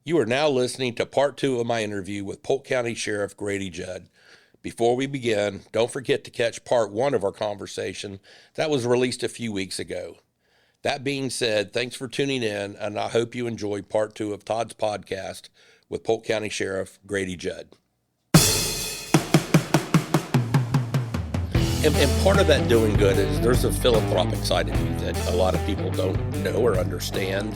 You are now listening to part two of my interview with Polk County Sheriff Grady Judd. Before we begin, don't forget to catch part one of our conversation that was released a few weeks ago. That being said, thanks for tuning in, and I hope you enjoyed part two of Todd's podcast with Polk County Sheriff Grady Judd. And part of that doing good is there's a philanthropic side of you that a lot of people don't know or understand.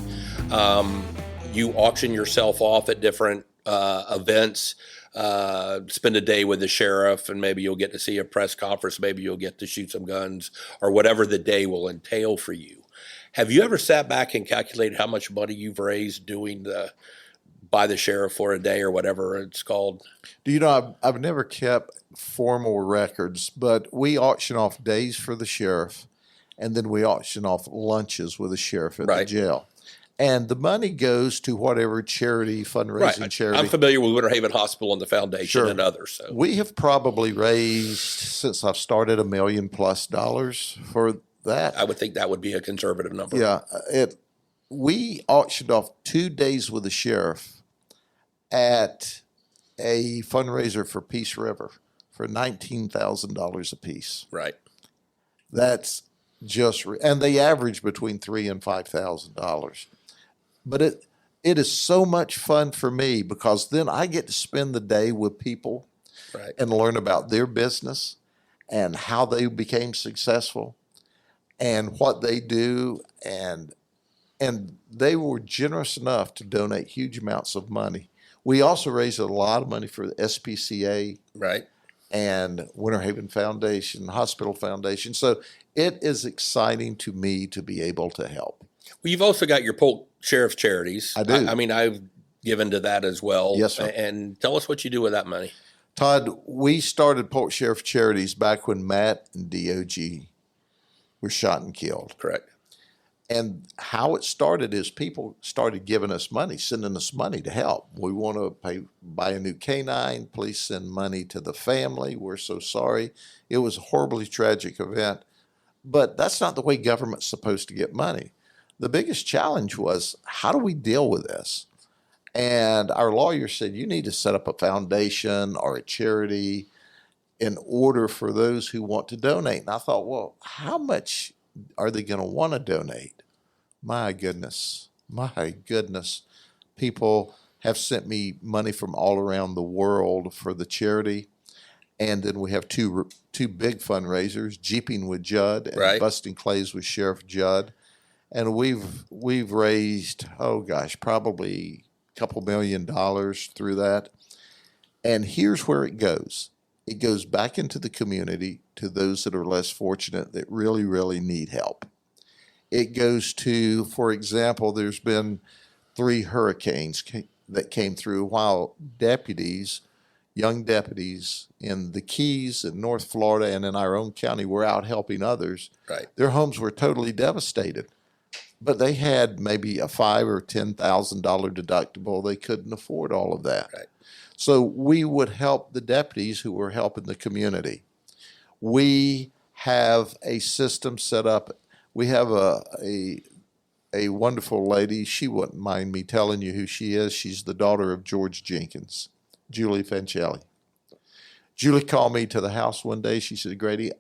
You auction yourself off at different events, spend a day with the sheriff, and maybe you'll get to see a press conference, maybe you'll get to shoot some guns, or whatever the day will entail for you. Have you ever sat back and calculated how much money you've raised doing by the sheriff for a day or whatever it's called? Do you know, I've never kept formal records, but we auction off days for the sheriff, and then we auction off lunches with the sheriff at the jail. And the money goes to whatever charity, fundraising charity. I'm familiar with Winter Haven Hospital and the foundation and others. So we have probably raised, since I've started, $1 million+ for that. I would think that would be a conservative number. Yeah. We auctioned off 2 days with the sheriff at a fundraiser for Peace River for $19,000 a piece. Right. That's just, and they average between $3,000 and $5,000. But it is so much fun for me because then I get to spend the day with people and learn about their business and how they became successful and what they do. And they were generous enough to donate huge amounts of money. We also raised a lot of money for the SPCA and Winter Haven Foundation, Hospital Foundation. So it is exciting to me to be able to help. Well, you've also got your Polk Sheriff's Charities. I do. I mean, I've given to that as well. Yes, sir. And tell us what you do with that money. Todd, we started Polk Sheriff Charities back when Matt and DOG were shot and killed. Correct. And how it started is people started giving us money, sending us money to help. We want to buy a new canine. Please send money to the family. We're so sorry. It was a horribly tragic event. But that's not the way government's supposed to get money. The biggest challenge was, how do we deal with this? And our lawyer said, you need to set up a foundation or a charity in order for those who want to donate. And I thought, well, how much are they going to want to donate? My goodness. People have sent me money from all around the world for the charity. And then we have two big fundraisers, Jeeping with Judd and Busting Clays with Sheriff Judd. And we've raised, probably a couple $1 million through that. And here's where it goes. It goes back into the community to those that are less fortunate that really, really need help. It goes to, for example, there's been 3 hurricanes that came through while young deputies in the Keys in North Florida and in our own county were out helping others. Their homes were totally devastated. But they had maybe a $5,000 or $10,000 deductible. They couldn't afford all of that. So we would help the deputies who were helping the community. We have a system set up. We have a wonderful lady. She wouldn't mind me telling you who she is. She's the daughter of George Jenkins, Julie Fancelli. Julie called me to the house one day. She said, Grady,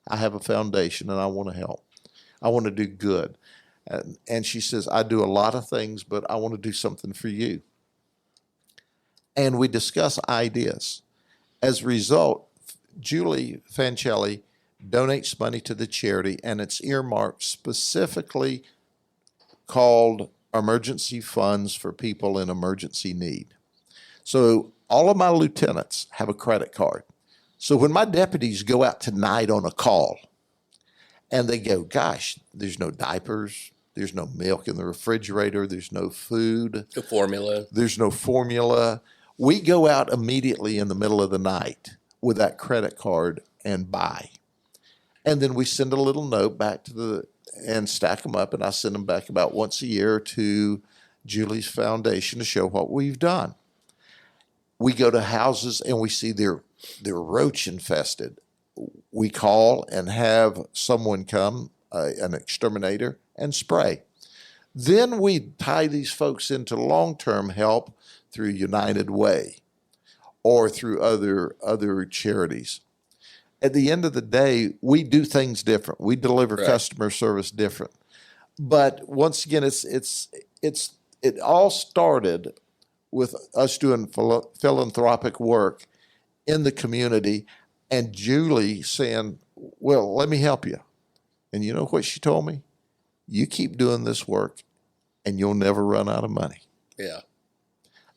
I have a foundation and I want to help. I want to do good. And she says, I do a lot of things, but I want to do something for you. And we discuss ideas. As a result, Julie Fancelli donates money to the charity, and it's earmarked specifically called Emergency Funds for People in Emergency Need. So all of my lieutenants have a credit card. So when my deputies go out tonight on a call, and they go, gosh, there's no diapers, there's no milk in the refrigerator, there's no food. No formula. There's no formula. We go out immediately in the middle of the night with that credit card and buy. And then we send a little note back and stack them up, and I send them back about once a year to Julie's foundation to show what we've done. We go to houses and we see they're roach infested. We call and have someone come, an exterminator, and spray. Then we tie these folks into long-term help through United Way or through other charities. At the end of the day, we do things different. We deliver customer service different. But once again, it all started with us doing philanthropic work in the community, and Julie saying, well, let me help you. And you know what she told me? You keep doing this work and you'll never run out of money. Yeah.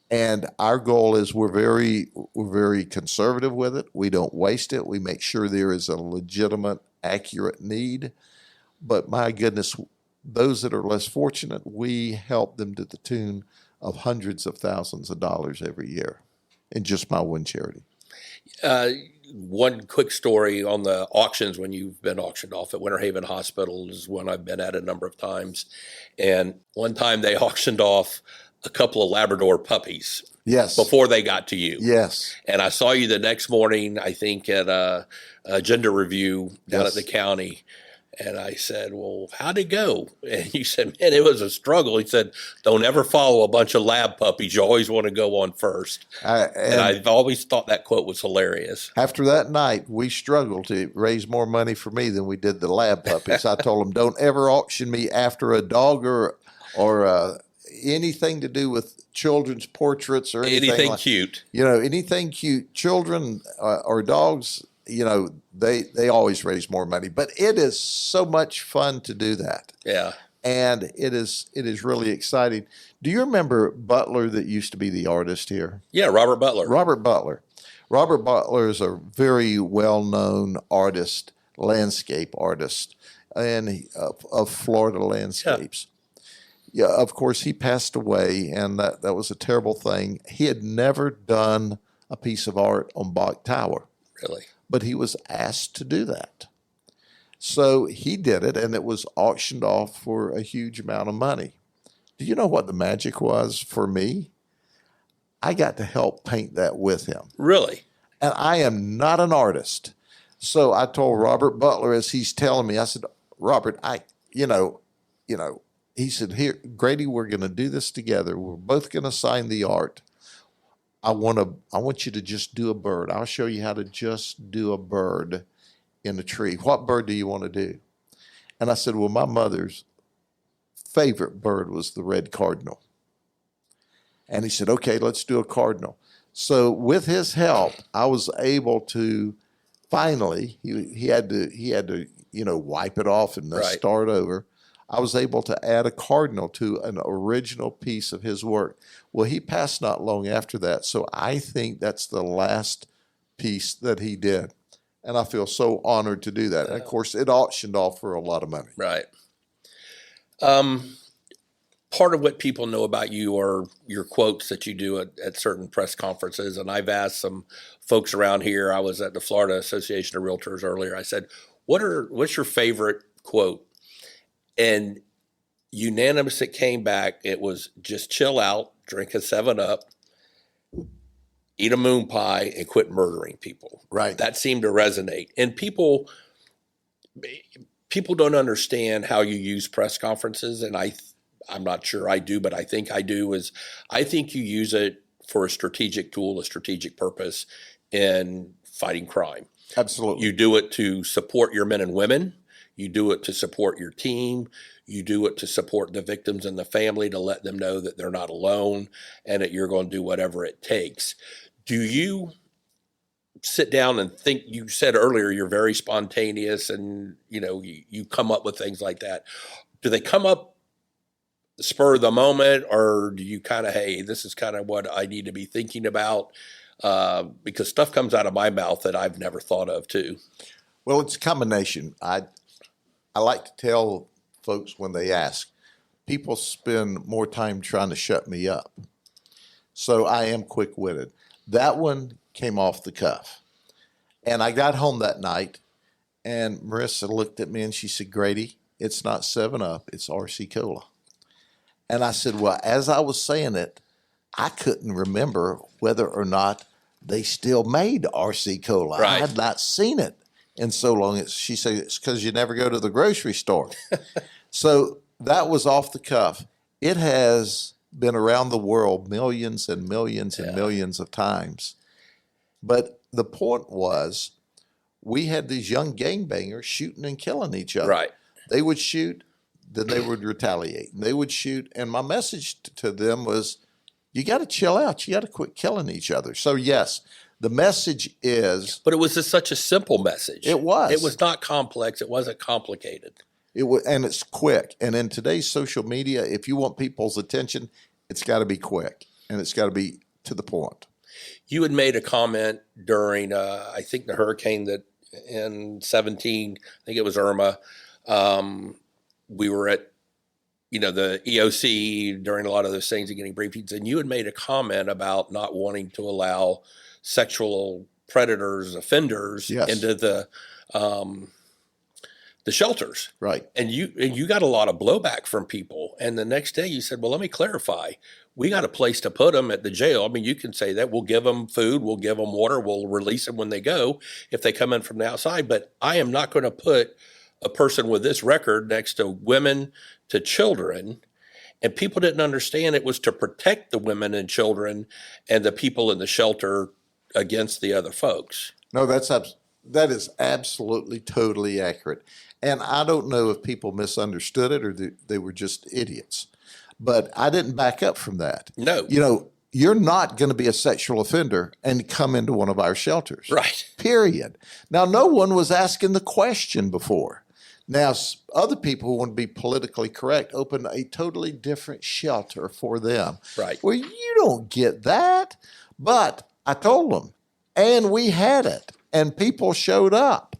And our goal is we're very conservative with it. We don't waste it. We make sure there is a legitimate, accurate need. But my goodness, those that are less fortunate, we help them to the tune of hundreds of thousands of dollars every year in just my one charity. One quick story on the auctions when you've been auctioned off at Winter Haven Hospital is one I've been at a number of times. And one time they auctioned off a couple of Labrador puppies. Yes. Before they got to you. Yes. And I saw you the next morning, I think at a gender review down at the county. And I said, well, how'd it go? And you said, man, it was a struggle. He said, don't ever follow a bunch of lab puppies. You always want to go on first. And I've always thought that quote was hilarious. After that night, we struggled to raise more money for me than we did the lab puppies. I told them, don't ever auction me after a dog or anything to do with children's portraits or anything cute. Anything cute. Children or dogs, they always raise more money. But it is so much fun to do that. Yeah. And it is really exciting. Do you remember Butler that used to be the artist here? Yeah, Robert Butler. Robert Butler. Robert Butler is a very well-known artist, landscape artist, and of Florida landscapes. Yeah, of course, he passed away, and that was a terrible thing. He had never done a piece of art on Bach Tower. Really? But he was asked to do that. So he did it, and it was auctioned off for a huge amount of money. Do you know what the magic was for me? I got to help paint that with him. Really? And I am not an artist. So I told Robert Butler as he's telling me, I said, Robert, he said, here, Grady, we're going to do this together. We're both going to sign the art. I want you to just do a bird. I'll show you how to just do a bird in a tree. What bird do you want to do? And I said, well, my mother's favorite bird was the red cardinal. And he said, okay, let's do a cardinal. So with his help, I was able to finally, he had to wipe it off and start over. I was able to add a cardinal to an original piece of his work. Well, he passed not long after that, so I think that's the last piece that he did. And I feel so honored to do that. And of course, it auctioned off for a lot of money. Right. Part of what people know about you are your quotes that you do at certain press conferences. And I've asked some folks around here. I was at the Florida Association of Realtors earlier. I said, what's your favorite quote? And unanimous, it came back. It was just chill out, drink a 7-Up, eat a moon pie, and quit murdering people. Right. That seemed to resonate. And people don't understand how you use press conferences. And I'm not sure I do, but I think I do. I think you use it for a strategic tool, a strategic purpose in fighting crime. Absolutely. You do it to support your men and women. You do it to support your team. You do it to support the victims and the family, to let them know that they're not alone and that you're going to do whatever it takes. Do you sit down and think? You said earlier you're very spontaneous and you come up with things like that. Do they come up spur of the moment, or do you kind of, hey, this is kind of what I need to be thinking about? Because stuff comes out of my mouth that I've never thought of too. Well, it's a combination. I like to tell folks when they ask, people spend more time trying to shut me up. So I am quick-witted. That one came off the cuff. And I got home that night, and Marissa looked at me and she said, Grady, it's not 7-Up, it's RC Cola. And I said, well, as I was saying it, I couldn't remember whether or not they still made RC Cola. Right. I had not seen it in so long. She said, it's because you never go to the grocery store. So that was off the cuff. It has been around the world millions and millions and millions of times. But the point was, we had these young gangbangers shooting and killing each other. Right. They would shoot, then they would retaliate. And they would shoot. And my message to them was, you got to chill out. You got to quit killing each other. So, yes, the message is. But it was just such a simple message. It was. It was not complex. It wasn't complicated. It was, and it's quick. And in today's social media, if you want people's attention, it's got to be quick and it's got to be to the point. You had made a comment during, I think, the hurricane that in 17, I think it was Irma. We were at, the EOC during a lot of those things and getting briefings. And you had made a comment about not wanting to allow sexual predators, offenders into the shelters. Right. And you got a lot of blowback from people. And the next day you said, well, let me clarify. We got a place to put them at the jail. I mean, you can say that. We'll give them food. We'll give them water. We'll release them when they go if they come in from the outside. But I am not going to put a person with this record next to women, to children. And people didn't understand it was to protect the women and children and the people in the shelter against the other folks. No, that is absolutely, totally accurate. And I don't know if people misunderstood it or they were just idiots. But I didn't back up from that. No. You're not going to be a sexual offender and come into one of our shelters. Right. Period. Now, no one was asking the question before. Now, other people who want to be politically correct open a totally different shelter for them. Right. Well, you don't get that. But I told them, and we had it, and people showed up.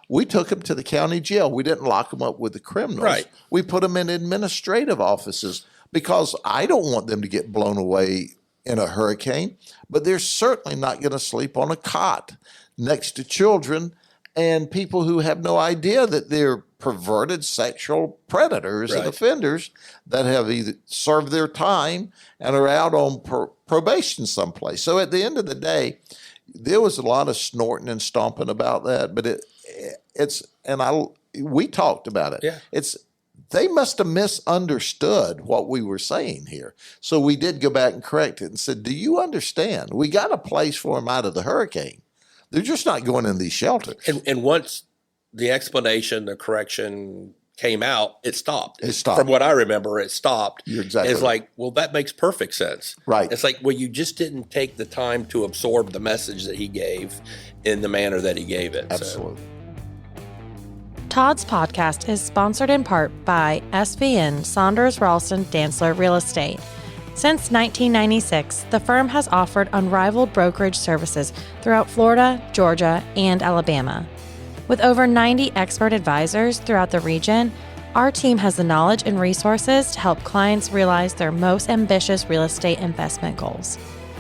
We took them to the county jail. We didn't lock them up with the criminals. Right. We put them in administrative offices because I don't want them to get blown away in a hurricane, but they're certainly not going to sleep on a cot next to children and people who have no idea that they're perverted sexual predators and offenders that have either served their time and are out on probation someplace. So at the end of the day, there was a lot of snorting and stomping about that, but we talked about it. Yeah. They must have misunderstood what we were saying here. So we did go back and correct it and said, do you understand? We got a place for them out of the hurricane. They're just not going in these shelters. And once the explanation, the correction came out, it stopped. It stopped. From what I remember, it stopped. You're exactly It's right. like, well, that makes perfect sense. Right. It's like, well, you just didn't take the time to absorb the message that he gave in the manner that he gave it. Absolutely. Todd's podcast is sponsored in part by SVN Saunders Ralston Dantzler Real Estate. Since 1996, the firm has offered unrivaled brokerage services throughout Florida, Georgia, and Alabama. With over 90 expert advisors throughout the region, our team has the knowledge and resources to help clients realize their most ambitious real estate investment goals.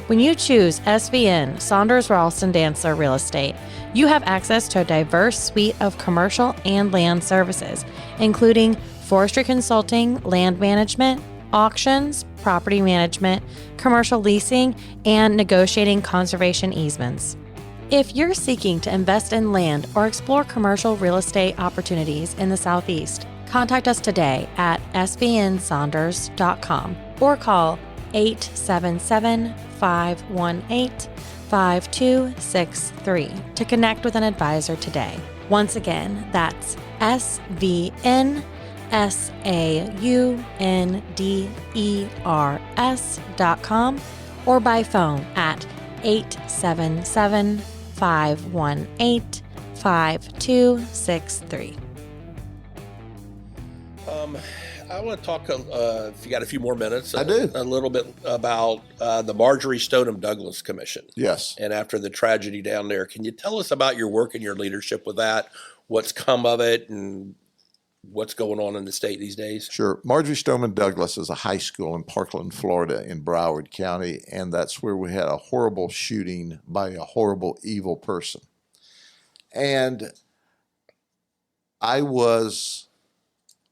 When you choose SVN Saunders Ralston Dantzler Real Estate, you have access to a diverse suite of commercial and land services, including forestry consulting, land management, auctions, property management, commercial leasing, and negotiating conservation easements. If you're seeking to invest in land or explore commercial real estate opportunities in the Southeast, contact us today at svnsaunders.com or call 877-518-5263 to connect with an advisor today. Once again, that's SVNSAUNDERS.com or by phone at 877-518-5263. I want to talk, if you got a few more minutes, I do. A little bit about the Marjory Stoneman Douglas Commission. Yes. And after the tragedy down there, can you tell us about your work and your leadership with that? What's come of it and what's going on in the state these days? Sure. Marjory Stoneman Douglas is a high school in Parkland, Florida, in Broward County, and that's where we had a horrible shooting by a horrible, evil person. And I was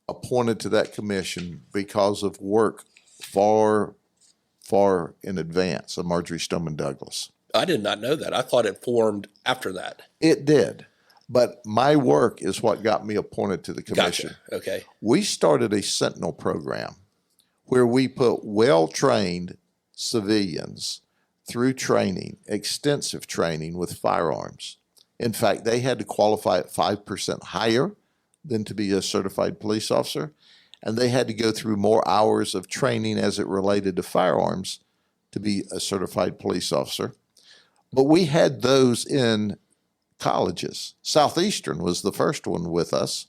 appointed to that commission because of work far in advance of Marjory Stoneman Douglas. I did not know that. I thought it formed after that. It did. But my work is what got me appointed to the commission. Gotcha. Okay. We started a Sentinel program where we put well-trained civilians through training, extensive training with firearms. In fact, they had to qualify at 5% higher than to be a certified police officer, and they had to go through more hours of training as it related to firearms to be a certified police officer. But we had those in colleges. Southeastern was the first one with us.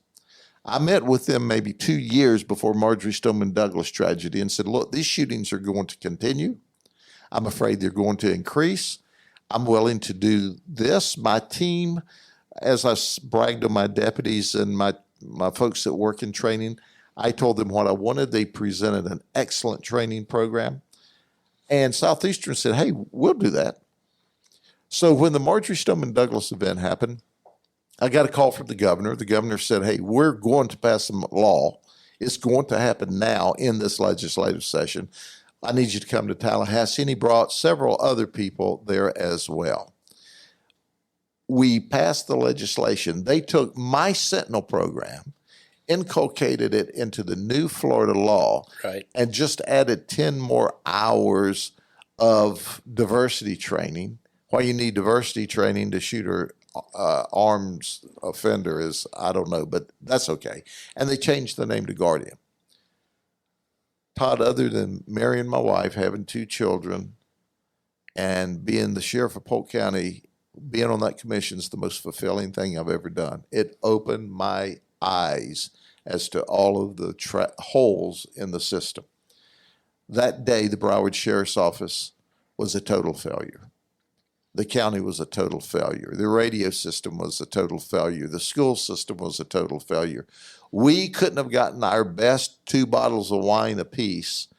I met with them maybe 2 years before Marjory Stoneman Douglas tragedy and said, look, these shootings are going to continue. I'm afraid they're going to increase. I'm willing to do this. My team, as I bragged on my deputies and my folks that work in training, I told them what I wanted. They presented an excellent training program. And Southeastern said, hey, we'll do that. So when the Marjory Stoneman Douglas event happened, I got a call from the governor. The governor said, hey, we're going to pass a law. It's going to happen now in this legislative session. I need you to come to Tallahassee. And he brought several other people there as well. We passed the legislation. They took my Sentinel program, inculcated it into the new Florida law, right, and just added 10 more hours of diversity training. Why you need diversity training to shoot an arms offender is, I don't know, but that's okay. And they changed the name to Guardian. Todd, other than marrying my wife, having 2 children, and being the sheriff of Polk County, being on that commission is the most fulfilling thing I've ever done. It opened my eyes as to all of the holes in the system. That day, the Broward Sheriff's Office was a total failure. The county was a total failure. The radio system was a total failure. The school system was a total failure. We couldn't have gotten our best 2 bottles of wine apiece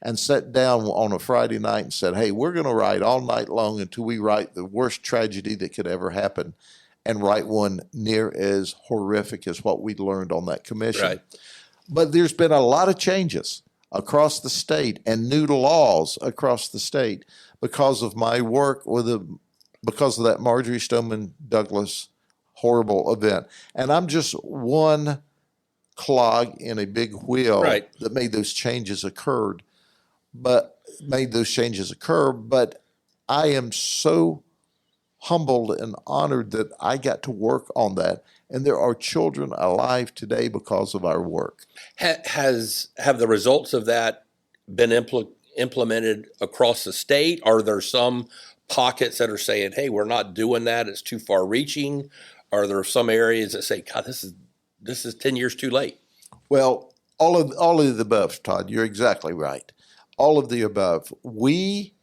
and sat down on a Friday night and said, hey, we're going to write all night long until we write the worst tragedy that could ever happen and write one near as horrific as what we learned on that commission. Right. But there's been a lot of changes across the state and new laws across the state because of my work because of that Marjory Stoneman Douglas horrible event. And I'm just one clog in a big wheel right, that made those changes occur. But I am so humbled and honored that I got to work on that. And there are children alive today because of our work. Have the results of that been implemented across the state? Are there some pockets that are saying, hey, we're not doing that, it's too far reaching? Are there some areas that say, God, this is 10 years too late? Well, all of the above, Todd, you're exactly right. All of the above. We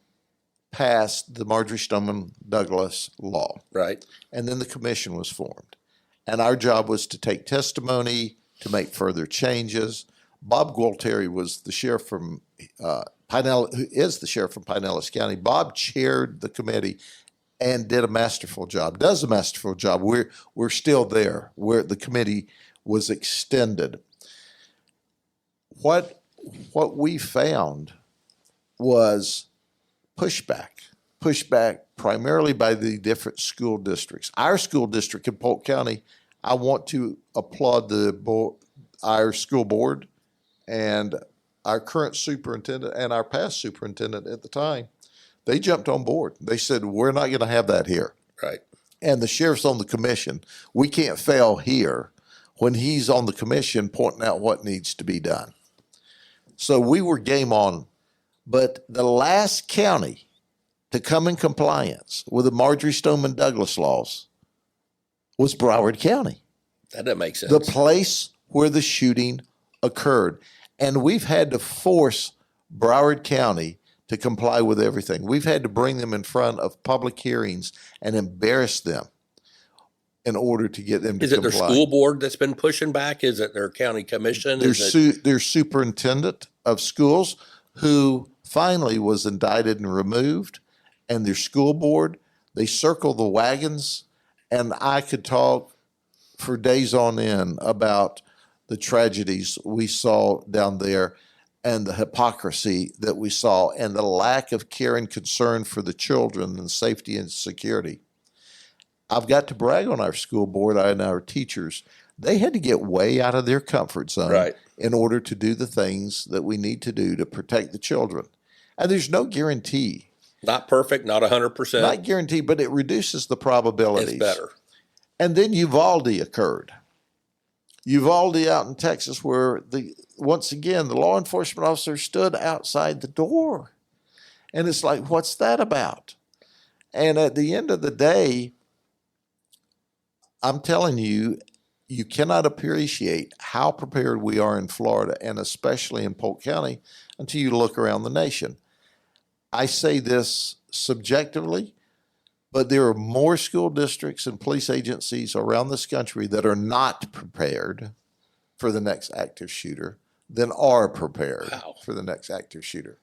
passed the Marjory Stoneman Douglas law. Right. And then the commission was formed. And our job was to take testimony, to make further changes. Bob Gualtieri was the sheriff from who is the sheriff from Pinellas County. Bob chaired the committee and does a masterful job. We're still there where the committee was extended. What we found was pushback primarily by the different school districts. Our school district in Polk County, I want to applaud our school board and our current superintendent and our past superintendent at the time. They jumped on board. They said, we're not going to have that here. Right. And the sheriff's on the commission. We can't fail here when he's on the commission pointing out what needs to be done. So we were game on. But the last county to come in compliance with the Marjory Stoneman Douglas laws was Broward County. That doesn't make sense. The place where the shooting occurred. And we've had to force Broward County to comply with everything. We've had to bring them in front of public hearings and embarrass them in order to get them to comply. Is it their school board that's been pushing back? Is it their county commission? Their superintendent of schools, who finally was indicted and removed, and their school board. They circle the wagons, and I could talk for days on end about the tragedies we saw down there and the hypocrisy that we saw and the lack of care and concern for the children and safety and security. I've got to brag on our school board and our teachers. They had to get way out of their comfort zone right. in order to do the things that we need to do to protect the children. And there's no guarantee. Not perfect, not 100%. Not guaranteed, but it reduces the probabilities. It's better. And then Uvalde occurred. Uvalde out in Texas, where once again the law enforcement officer stood outside the door. And it's like, what's that about? And at the end of the day, I'm telling you, you cannot appreciate how prepared we are in Florida, and especially in Polk County, until you look around the nation. I say this subjectively, but there are more school districts and police agencies around this country that are not prepared for the next active shooter than are prepared for the next active shooter.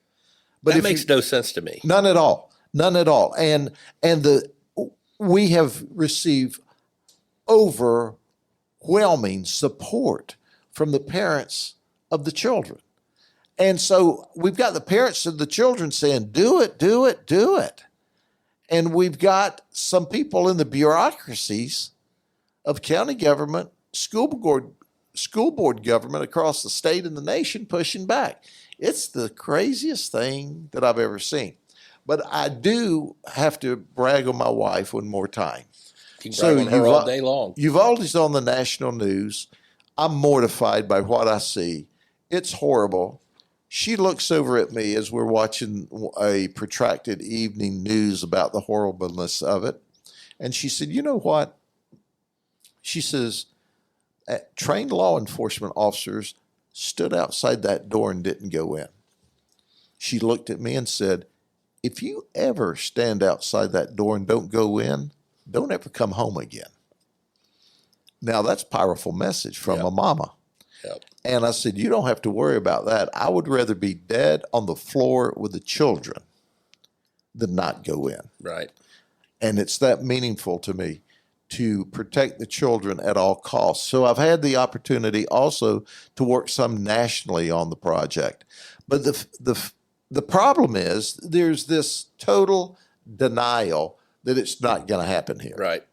But that makes no sense to me. None at all. None at all. And we have received overwhelming support from the parents of the children. And so we've got the parents of the children saying, do it, do it, do it. And we've got some people in the bureaucracies of county government, school board government across the state and the nation pushing back. It's the craziest thing that I've ever seen. But I do have to brag on my wife one more time. You can brag on her all day long. Uvalde's on the national news. I'm mortified by what I see. It's horrible. She looks over at me as we're watching a protracted evening news about the horribleness of it. And she said, you know what? She says, trained law enforcement officers stood outside that door and didn't go in. She looked at me and said, if you ever stand outside that door and don't go in, don't ever come home again. Now, that's a powerful message from a mama. Yep. And I said, you don't have to worry about that. I would rather be dead on the floor with the children than not go in. Right. And it's that meaningful to me to protect the children at all costs. So I've had the opportunity also to work some nationally on the project. But the problem is there's this total denial that it's not going to happen here. Right.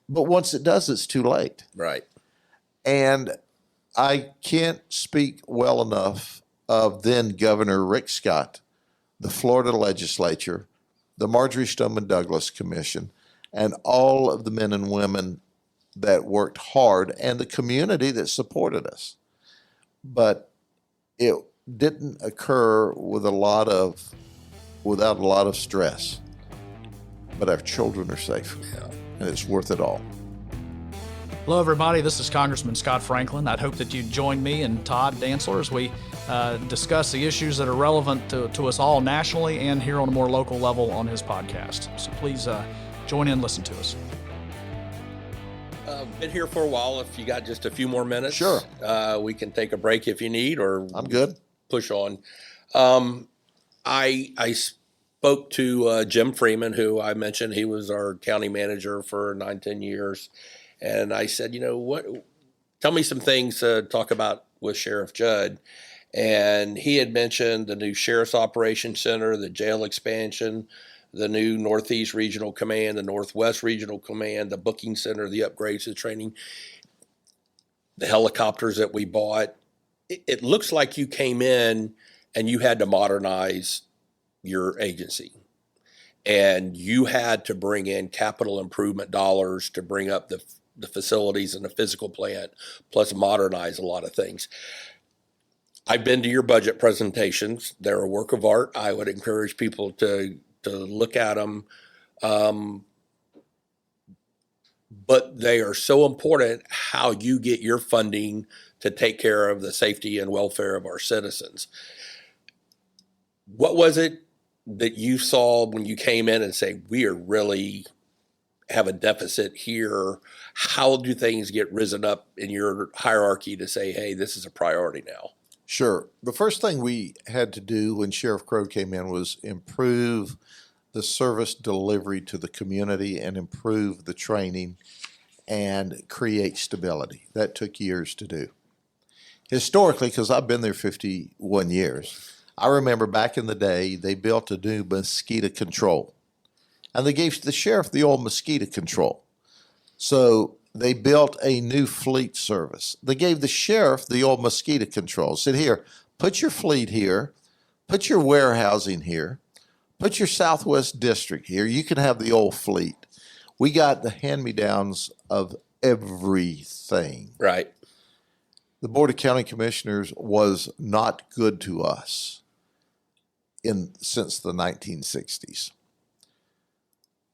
But once it does, it's too late. Right. And I can't speak well enough of then Governor Rick Scott, the Florida legislature, the Marjory Stoneman Douglas Commission, and all of the men and women that worked hard and the community that supported us. But it didn't occur without a lot of stress. But our children are safe, and it's worth it all. Hello, everybody. This is Congressman Scott Franklin. I'd hope that you'd join me and Todd Dantzler as we discuss the issues that are relevant to us all nationally and here on a more local level on his podcast. So please join in and listen to us. Been here for a while. If you got just a few more minutes, Sure. We can take a break if you need, or I'm good. Push on. I spoke to Jim Freeman, who I mentioned. He was our county manager for 9-10 years. And I said, you know what, tell me some things to talk about with Sheriff Judd. And he had mentioned the new Sheriff's Operations Center, the jail expansion, the new Northeast Regional Command, the Northwest Regional Command, the booking center, the upgrades, the training, the helicopters that we bought. It looks like you came in and you had to modernize your agency. And you had to bring in capital improvement dollars to bring up the facilities and the physical plant, plus modernize a lot of things. I've been to your budget presentations. They're a work of art. I would encourage people to look at them. But they are so important how you get your funding to take care of the safety and welfare of our citizens. What was it that you saw when you came in and say, we are really have a deficit here? How do things get risen up in your hierarchy to say, hey, this is a priority now? Sure. The first thing we had to do when Sheriff Crow came in was improve the service delivery to the community and improve the training and create stability. That took years to do. Historically, because I've been there 51 years, I remember back in the day, they built a new mosquito control. And they gave the sheriff the old mosquito control. So They built a new fleet service. They gave the sheriff the old mosquito control. Said, here, put your fleet here, put your warehousing here, put your Southwest District here. You can have the old fleet. We got the hand-me-downs of everything. Right. The Board of County Commissioners was not good to us since the 1960s.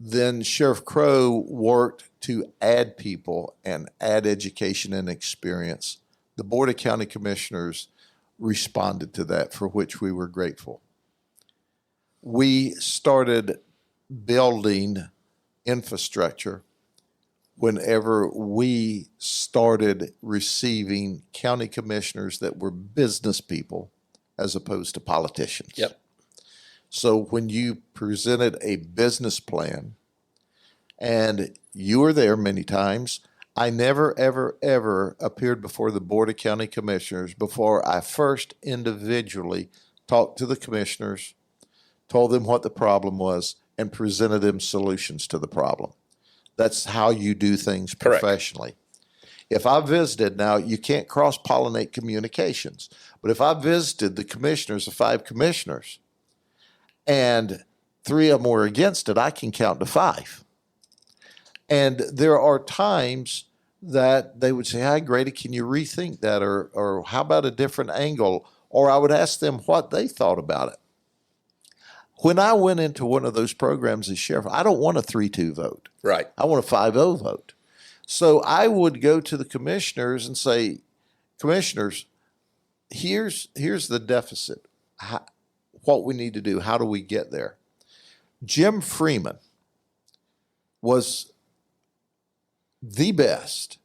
Then Sheriff Crow worked to add people and add education and experience. The Board of County Commissioners responded to that, for which we were grateful. We started building infrastructure whenever we started receiving county commissioners that were business people as opposed to politicians. Yep. So when you presented a business plan, and you were there many times, I never, ever, ever appeared before the Board of County Commissioners before I first individually talked to the commissioners, told them what the problem was, and presented them solutions to the problem. That's how you do things professionally. Correct. If I visited, now you can't cross-pollinate communications, but if I visited the commissioners, the 5 commissioners, and 3 of them were against it, I can count to 5. And there are times that they would say, hi, Grady, can you rethink that? Or how about a different angle? Or I would ask them what they thought about it. When I went into one of those programs as sheriff, I don't want a 3-2 vote. Right. I want a 5-0 vote. So I would go to the commissioners and say, commissioners, here's the deficit. What we need to do. How do we get there? Jim Freeman was the best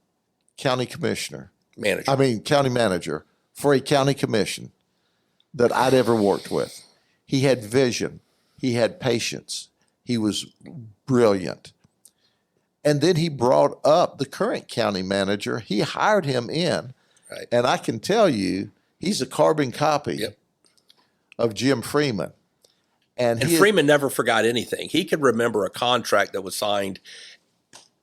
county county manager for a county commission that I'd ever worked with. He had vision. He had patience. He was brilliant. And then he brought up the current county manager. He hired him in. Right. And I can tell you, he's a carbon copy of Jim Freeman. And Freeman never forgot anything. He could remember a contract that was signed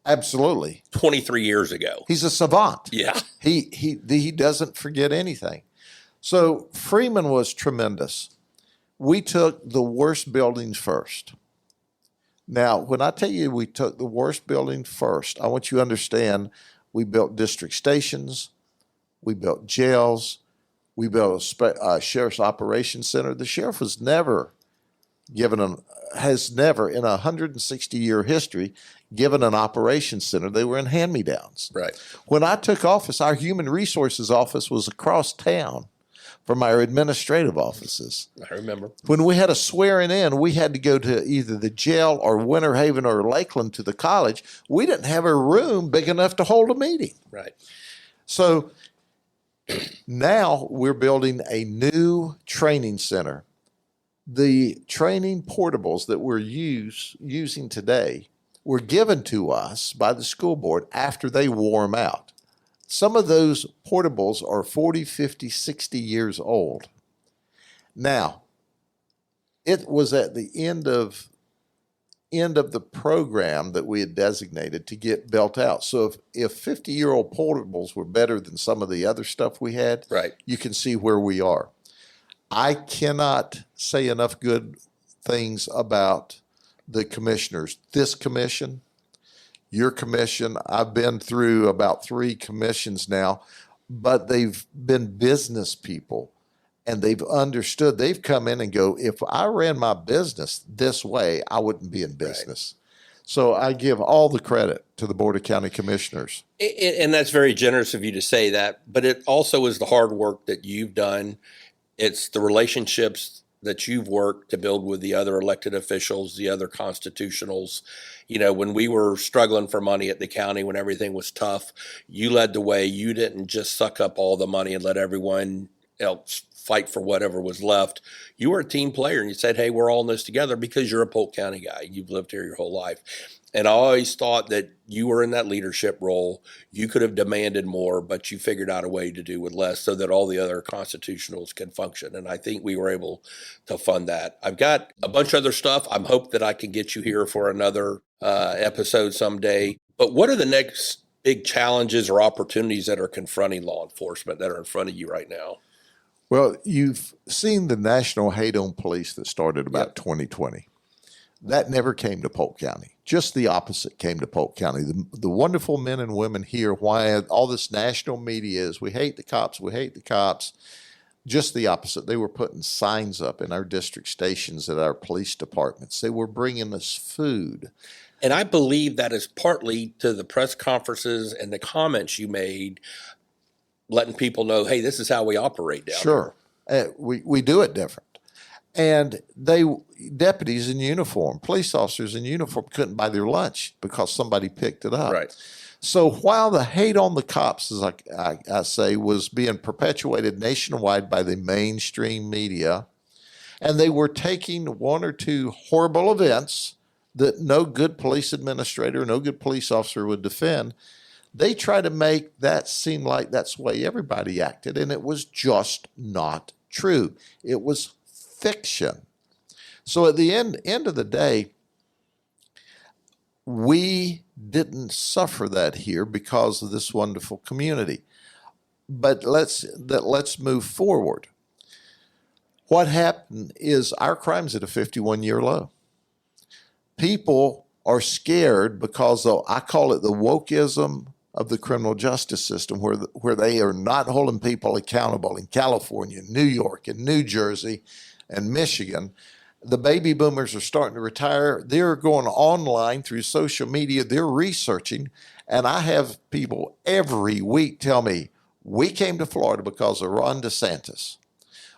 absolutely 23 years ago. He's a savant. Yeah. He doesn't forget anything. So Freeman was tremendous. We took the worst buildings first. Now, when I tell you we took the worst building first, I want you to understand we built district stations, we built jails, we built a sheriff's operations center. The sheriff was never has never in a 160-year history given an operations center. They were in hand-me-downs. Right. When I took office, our human resources office was across town from our administrative offices. I remember. When we had a swearing in, we had to go to either the jail or Winter Haven or Lakeland to the college. We didn't have a room big enough to hold a meeting. Right. So now we're building a new training center. The training portables that we're using today were given to us by the school board after they wore them out. Some of those portables are 40, 50, 60 years old. Now, it was at the end of the program that we had designated to get built out. So if 50-year-old portables were better than some of the other stuff we had, right, you can see where we are. I cannot say enough good things about the commissioners. This commission, your commission, I've been through about 3 commissions now, but they've been business people and they've understood. They've come in and go, if I ran my business this way, I wouldn't be in business. Right. So I give all the credit to the Board of County Commissioners. And that's very generous of you to say that, but it also is the hard work that you've done. It's the relationships that you've worked to build with the other elected officials, the other constitutionals. You know, when we were struggling for money at the county, when everything was tough, you led the way. You didn't just suck up all the money and let everyone else fight for whatever was left. You were a team player and you said, hey, we're all in this together because you're a Polk County guy. You've lived here your whole life. And I always thought that you were in that leadership role. You could have demanded more, but you figured out a way to do with less so that all the other constitutionals can function. And I think we were able to fund that. I've got a bunch of other stuff. I'm hope that I can get you here for another episode someday. But what are the next big challenges or opportunities that are confronting law enforcement that are in front of you right now? Well, you've seen the national hate on police that started about 2020. That never came to Polk County. Just the opposite came to Polk County. The wonderful men and women here, why all this national media is, we hate the cops, we hate the cops. Just the opposite. They were putting signs up in our district stations at our police departments. They were bringing us food. And I believe that is partly to the press conferences and the comments you made, letting people know, hey, this is how we operate down Sure. We do it different. And deputies in uniform, police officers in uniform couldn't buy their lunch because somebody picked it up. Right. So while the hate on the cops, as I say, was being perpetuated nationwide by the mainstream media, and they were taking one or two horrible events that no good police administrator, no good police officer would defend, they try to make that seem like that's the way everybody acted, and it was just not true. It was fiction. So at the end of the day, we didn't suffer that here because of this wonderful community. But let's move forward. What happened is our crime's at a 51-year low. People are scared because I call it the wokeism of the criminal justice system, where they are not holding people accountable in California, New York, and New Jersey, and Michigan. The baby boomers are starting to retire. They're going online through social media. They're researching. And I have people every week tell me, we came to Florida because of Ron DeSantis.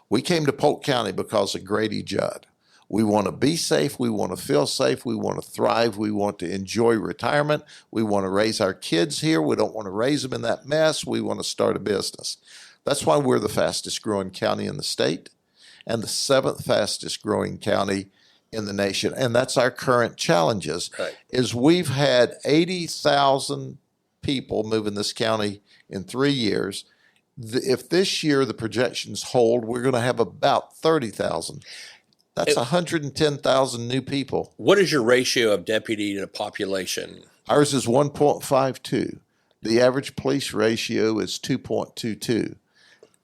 We came to Polk County because of Grady Judd. We want to be safe. We want to feel safe. We want to thrive. We want to enjoy retirement. We want to raise our kids here. We don't want to raise them in that mess. We want to start a business. That's why we're the fastest growing county in the state and the 7th fastest growing county in the nation. And that's our current challenges, is we've had 80,000 people move in this county in 3 years. If this year the projections hold, we're going to have about 30,000. That's 110,000 new people. What is your ratio of deputy to population? Ours is 1.52. The average police ratio is 2.22.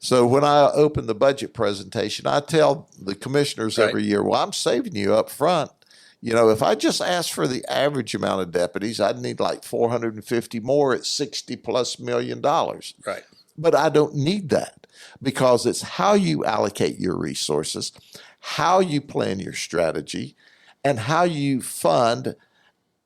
So when I open the budget presentation, I tell the commissioners every year, well, I'm saving you up front. You know, if I just asked for the average amount of deputies, I'd need like 450 more at $60+ million. Right. But I don't need that, because it's how you allocate your resources, how you plan your strategy, and how you fund.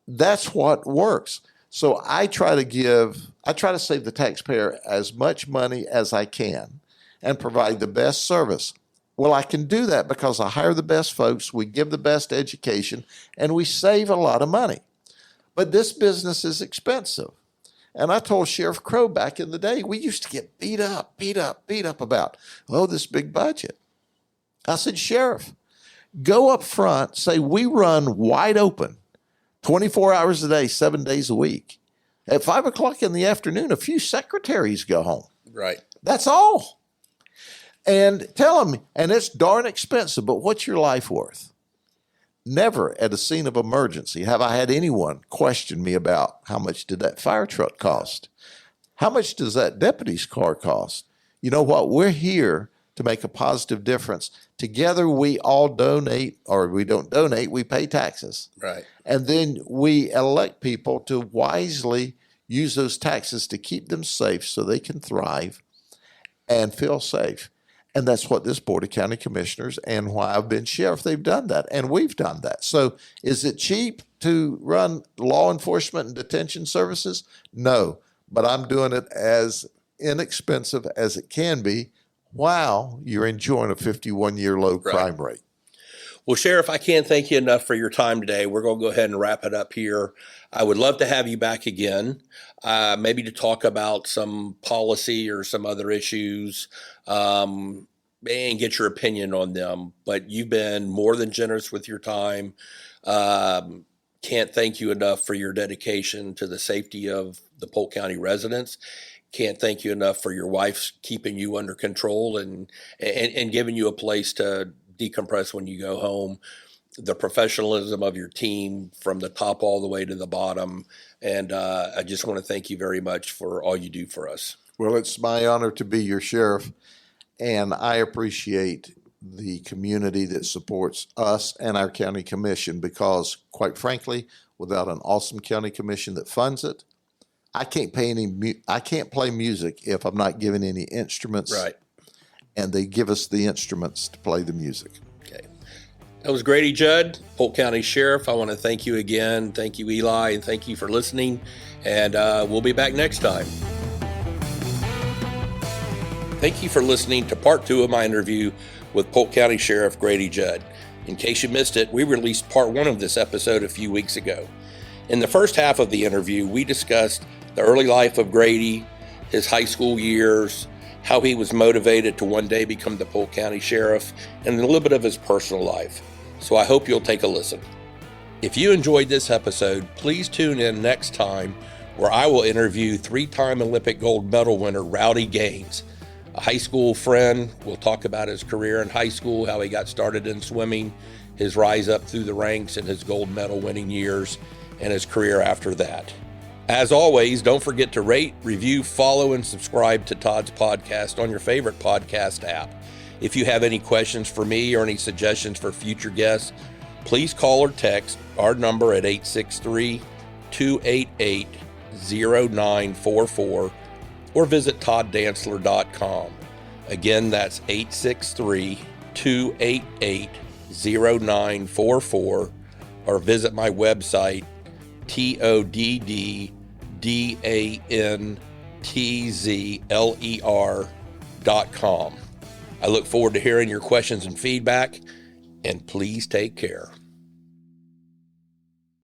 That's what works. So I try to save the taxpayer as much money as I can and provide the best service. Well, I can do that because I hire the best folks, we give the best education, and we save a lot of money. But this business is expensive. And I told Sheriff Crow back in the day, we used to get beat up about, this big budget. I said, Sheriff, go up front, say we run wide open, 24 hours a day, 7 days a week. At 5 o'clock in the afternoon, a few secretaries go home. Right. That's all. And tell them, and it's darn expensive, but what's your life worth? Never at a scene of emergency have I had anyone question me about how much did that fire truck cost? How much does that deputy's car cost? You know what? We're here to make a positive difference. Together, we all donate, or we don't donate, we pay taxes. Right. And then we elect people to wisely use those taxes to keep them safe so they can thrive and feel safe. And that's what this Board of County Commissioners, and why I've been sheriff, they've done that. And we've done that. So is it cheap to run law enforcement and detention services? No, but I'm doing it as inexpensive as it can be while you're enjoying a 51-year low crime rate. Well, Sheriff, I can't thank you enough for your time today. We're going to go ahead and wrap it up here. I would love to have you back again, maybe to talk about some policy or some other issues, and get your opinion on them. But you've been more than generous with your time. Can't thank you enough for your dedication to the safety of the Polk County residents. Can't thank you enough for your wife's keeping you under control and giving you a place to decompress when you go home. the professionalism of your team from the top all the way to the bottom. And I just want to thank you very much for all you do for us. Well, it's my honor to be your sheriff, and I appreciate the community that supports us and our county commission because, quite frankly, without an awesome county commission that funds it, I can't play music if I'm not given any instruments. Right. And they give us the instruments to play the music. Okay. That was Grady Judd, Polk County Sheriff. I want to thank you again. Thank you, Eli, and thank you for listening. And we'll be back next time. Thank you for listening to part 2 of my interview with Polk County Sheriff Grady Judd. In case you missed it, we released part 1 of this episode a few weeks ago. In the first half of the interview, we discussed the early life of Grady, his high school years, how he was motivated to one day become the Polk County Sheriff, and a little bit of his personal life. So I hope you'll take a listen. If you enjoyed this episode, please tune in next time where I will interview 3-time Olympic gold medal winner Rowdy Gaines, a high school friend. We'll talk about his career in high school, how he got started in swimming, his rise up through the ranks in his gold medal winning years, and his career after that. As always, don't forget to rate, review, follow, and subscribe to Todd's podcast on your favorite podcast app. If you have any questions for me or any suggestions for future guests, please call or text our number at 863-288-0944 or visit todddantzler.com. Again, that's 863-288-0944 or visit my website, todddantzler.com. I look forward to hearing your questions and feedback, and please take care.